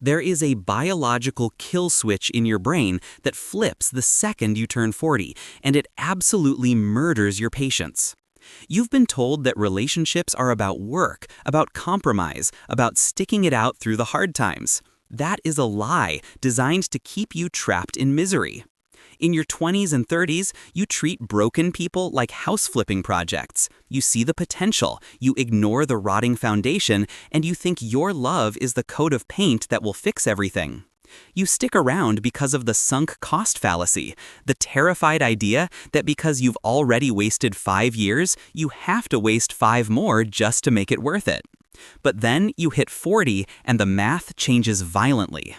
There is a biological kill switch in your brain that flips the second you turn 40, and it absolutely murders your patience. You've been told that relationships are about work, about compromise, about sticking it out through the hard times. That is a lie designed to keep you trapped in misery. In your 20s and 30s, you treat broken people like house-flipping projects. You see the potential, you ignore the rotting foundation, and you think your love is the coat of paint that will fix everything. You stick around because of the sunk cost fallacy, the terrified idea that because you've already wasted 5 years, you have to waste 5 more just to make it worth it. But then you hit 40 and the math changes violently.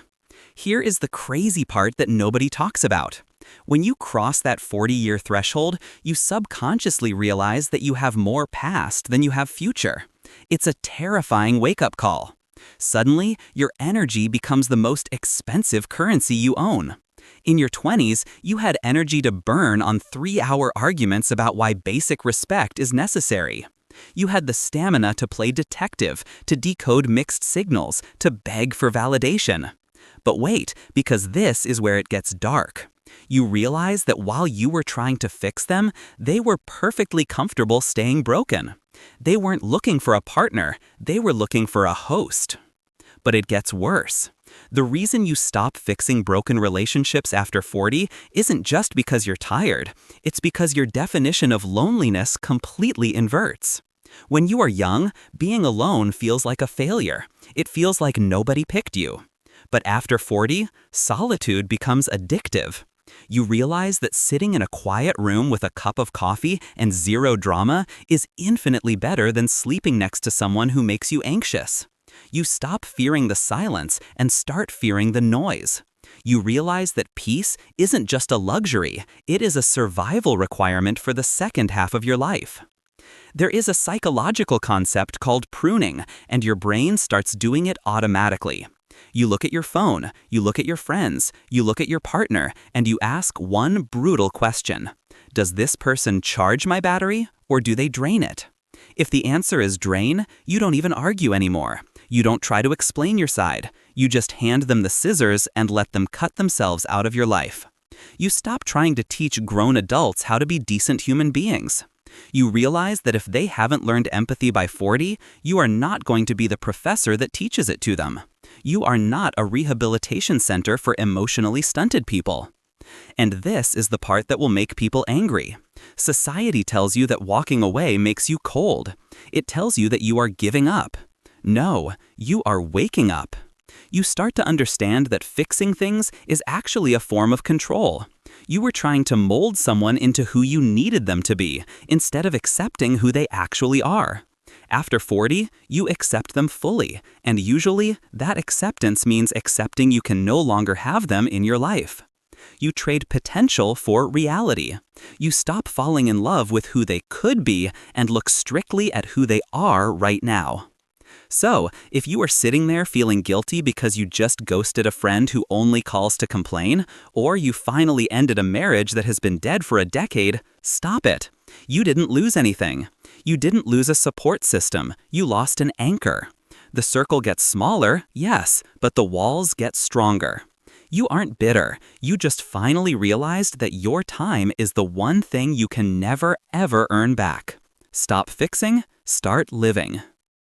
Here is the crazy part that nobody talks about. When you cross that 40-year threshold, you subconsciously realize that you have more past than you have future. It's a terrifying wake-up call. Suddenly, your energy becomes the most expensive currency you own. In your 20s, you had energy to burn on 3-hour arguments about why basic respect is necessary. You had the stamina to play detective, to decode mixed signals, to beg for validation. But wait, because this is where it gets dark. You realize that while you were trying to fix them, they were perfectly comfortable staying broken. They weren't looking for a partner, they were looking for a host. But it gets worse. The reason you stop fixing broken relationships after 40 isn't just because you're tired, it's because your definition of loneliness completely inverts. When you are young, being alone feels like a failure. It feels like nobody picked you. But after 40, solitude becomes addictive. You realize that sitting in a quiet room with a cup of coffee and zero drama is infinitely better than sleeping next to someone who makes you anxious. You stop fearing the silence and start fearing the noise. You realize that peace isn't just a luxury, it is a survival requirement for the second half of your life. There is a psychological concept called pruning, and your brain starts doing it automatically. You look at your phone, you look at your friends, you look at your partner, and you ask one brutal question. Does this person charge my battery, or do they drain it? If the answer is drain, you don't even argue anymore. You don't try to explain your side. You just hand them the scissors and let them cut themselves out of your life. You stop trying to teach grown adults how to be decent human beings. You realize that if they haven't learned empathy by 40, you are not going to be the professor that teaches it to them. You are not a rehabilitation center for emotionally stunted people. And this is the part that will make people angry. Society tells you that walking away makes you cold. It tells you that you are giving up. No, you are waking up. You start to understand that fixing things is actually a form of control. You were trying to mold someone into who you needed them to be, instead of accepting who they actually are. After 40, you accept them fully, and usually that acceptance means accepting you can no longer have them in your life. You trade potential for reality. You stop falling in love with who they could be and look strictly at who they are right now. So, if you are sitting there feeling guilty because you just ghosted a friend who only calls to complain, or you finally ended a marriage that has been dead for a decade, stop it. You didn't lose anything. You didn't lose a support system. You lost an anchor. The circle gets smaller, yes, but the walls get stronger. You aren't bitter. You just finally realized that your time is the one thing you can never, ever earn back. Stop fixing, start living.